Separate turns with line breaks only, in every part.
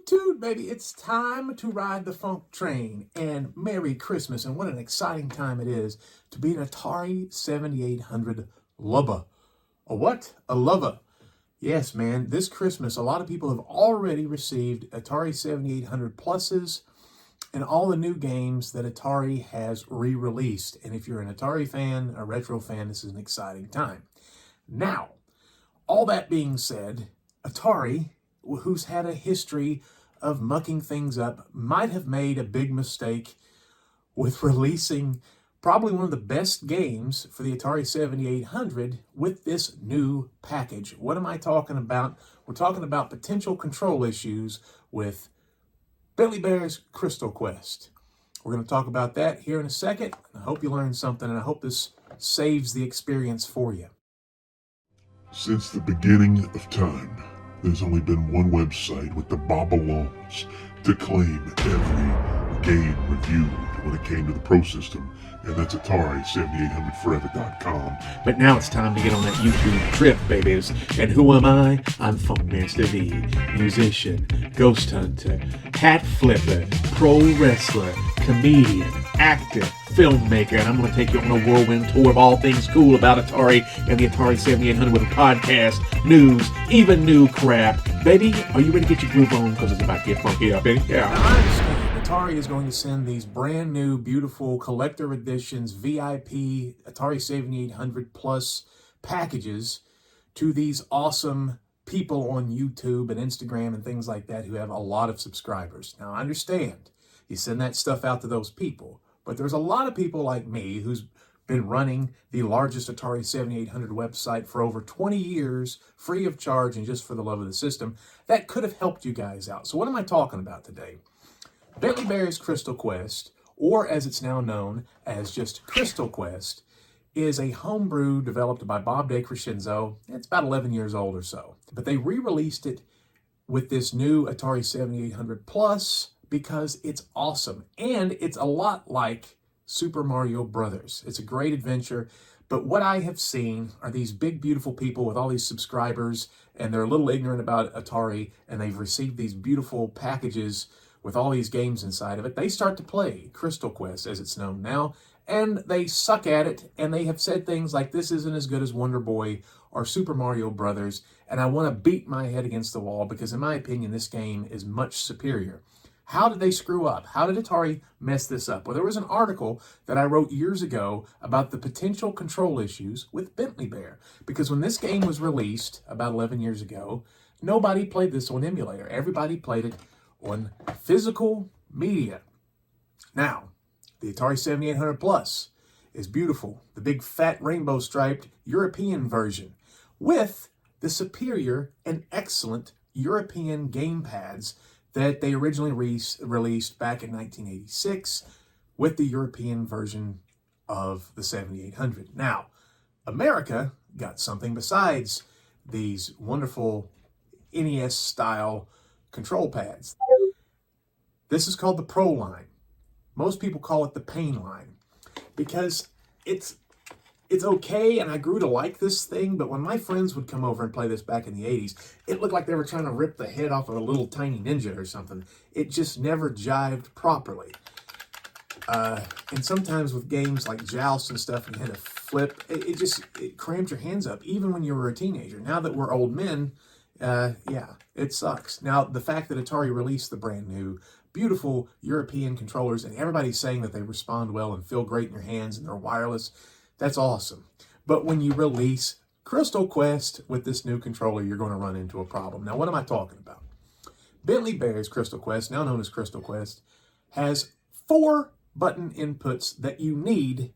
Toot toot, baby. It's time to ride the funk train. And Merry Christmas. And what an exciting time it is to be an Atari 7800 lover. A what? A lover. Yes, man. This Christmas, a lot of people have already received Atari 7800 pluses and all the new games that Atari has re-released. And if you're an Atari fan, a retro fan, this is an exciting time. Now, all that being said, Atari, who's had a history of mucking things up, might have made a big mistake with releasing probably one of the best games for the Atari 7800 with this new package. What am I talking about? We're talking about potential control issues with Bentley Bear's Crystal Quest. We're going to talk about that here in a second. I hope you learned something, and I hope this saves the experience for you.
Since the beginning of time, there's only been one website with the Babylons to claim every game reviewed when it came to the Pro System, and that's Atari7800forever.com.
But now it's time to get on that YouTube trip, babies. And who am I? I'm Funkmaster V, musician, ghost hunter, hat flipper, pro wrestler, comedian, actor, filmmaker, and I'm going to take you on a whirlwind tour of all things cool about Atari and the Atari 7800 with a podcast, news, even new crap. Baby, are you ready to get your groove on? Because it's about to get funky up in here. Now, I understand Atari is going to send these brand new, beautiful collector editions, VIP Atari 7800 Plus packages to these awesome people on YouTube and Instagram and things like that who have a lot of subscribers. Now, I understand you send that stuff out to those people, but there's a lot of people like me who's been running the largest Atari 7800 website for over 20 years, free of charge and just for the love of the system, that could have helped you guys out. So what am I talking about today? Bentley Bear's Crystal Quest, or as it's now known as just Crystal Quest, is a homebrew developed by Bob DeCrescenzo. It's about 11 years old or so. But they re-released it with this new Atari 7800 Plus because it's awesome. And it's a lot like Super Mario Brothers. It's a great adventure. But what I have seen are these big, beautiful people with all these subscribers, and they're a little ignorant about Atari, and they've received these beautiful packages with all these games inside of it. They start to play Crystal Quest, as it's known now, and they suck at it, and they have said things like, this isn't as good as Wonder Boy or Super Mario Brothers, and I want to beat my head against the wall because, in my opinion, this game is much superior. How did they screw up? How did Atari mess this up? Well, there was an article that I wrote years ago about the potential control issues with Bentley Bear, because when this game was released about 11 years ago, nobody played this on emulator. Everybody played it on physical media. Now, the Atari 7800 Plus is beautiful. The big fat rainbow striped European version with the superior and excellent European gamepads that they originally released back in 1986 with the European version of the 7800. Now, America got something besides these wonderful NES-style control pads. This is called the Pro line. Most people call it the Pain line because it's okay, and I grew to like this thing, but when my friends would come over and play this back in the 80s, it looked like they were trying to rip the head off of a little tiny ninja or something. It just never jived properly. And sometimes with games like Joust and stuff, and you had to flip, it crammed your hands up, even when you were a teenager. Now that we're old men, yeah, it sucks. Now, the fact that Atari released the brand new, beautiful European controllers, and everybody's saying that they respond well and feel great in your hands and they're wireless, that's awesome. But when you release Crystal Quest with this new controller, you're going to run into a problem. Now, what am I talking about? Bentley Bear's Crystal Quest, now known as Crystal Quest, has 4 button inputs that you need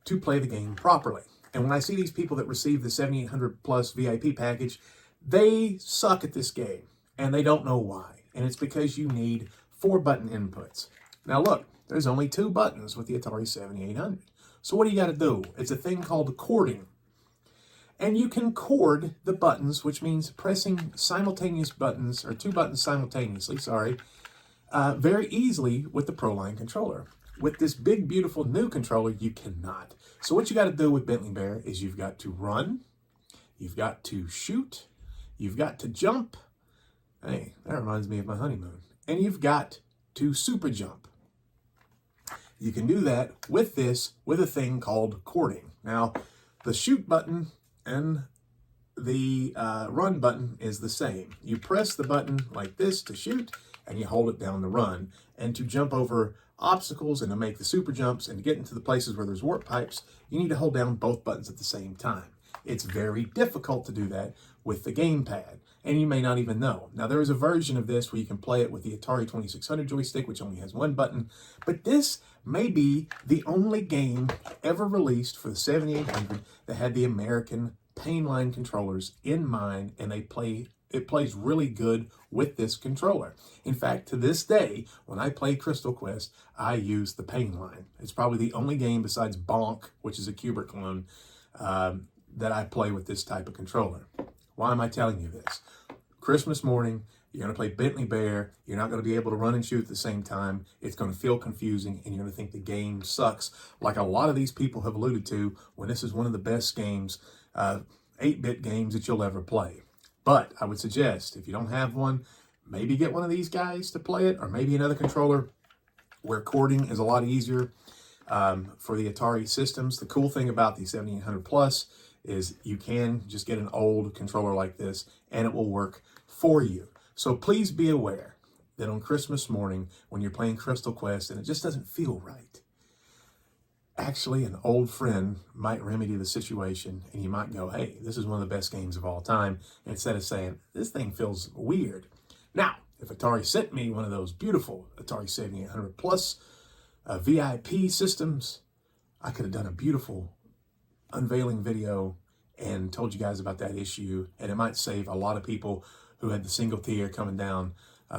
to play the game properly. And when I see these people that receive the 7800 Plus VIP package, they suck at this game, and they don't know why. And it's because you need 4 button inputs. Now look, there's only 2 buttons with the Atari 7800. So what do you got to do? It's a thing called chording. And you can chord the buttons, which means pressing simultaneous buttons, or 2 buttons simultaneously, very easily with the ProLine controller. With this big, beautiful new controller, you cannot. So what you got to do with Bentley Bear is you've got to run, you've got to shoot, you've got to jump, Hey, that reminds me of my honeymoon. And you've got to super jump. You can do that with this, with a thing called chording. Now, the shoot button and the run button is the same. You press the button like this to shoot, and you hold it down to run. And to jump over obstacles and to make the super jumps and to get into the places where there's warp pipes, you need to hold down both buttons at the same time. It's very difficult to do that with the gamepad, and you may not even know. Now, there is a version of this where you can play it with the Atari 2600 joystick, which only has one button, but this may be the only game ever released for the 7800 that had the American Painline controllers in mind, and it plays really good with this controller. In fact, to this day, when I play Crystal Quest, I use the Painline. It's probably the only game besides Bonk, which is a Kubert clone, that I play with this type of controller. Why am I telling you this? Christmas morning, you're going to play Bentley Bear. You're not going to be able to run and shoot at the same time. It's going to feel confusing, and you're going to think the game sucks, like a lot of these people have alluded to, when this is one of the best games, 8-bit games that you'll ever play. But I would suggest, if you don't have one, maybe get one of these guys to play it, or maybe another controller where chording is a lot easier for the Atari systems. The cool thing about the 7800 Plus is you can just get an old controller like this, and it will work for you. So please be aware that on Christmas morning, when you're playing Crystal Quest and it just doesn't feel right, actually an old friend might remedy the situation, and you might go, hey, this is one of the best games of all time, instead of saying, this thing feels weird. Now, if Atari sent me one of those beautiful Atari 7800 Plus VIP systems, I could have done a beautiful unveiling video and told you guys about that issue, and it might save a lot of people who had the single tear coming down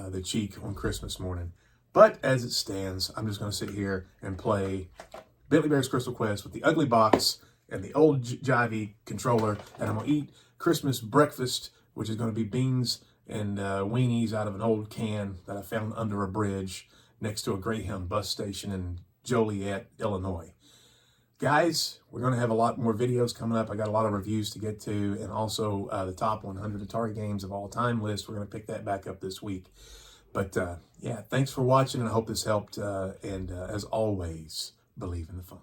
the cheek on Christmas morning. But as it stands, I'm just going to sit here and play Bentley Bear's Crystal Quest with the ugly box and the old jivey controller, and I'm going to eat Christmas breakfast, which is going to be beans and weenies out of an old can that I found under a bridge next to a Greyhound bus station in Joliet, Illinois. Guys, we're going to have a lot more videos coming up. I got a lot of reviews to get to, and also the top 100 Atari games of all time list. We're going to pick that back up this week. But yeah, thanks for watching, and I hope this helped. And as always, believe in the funk.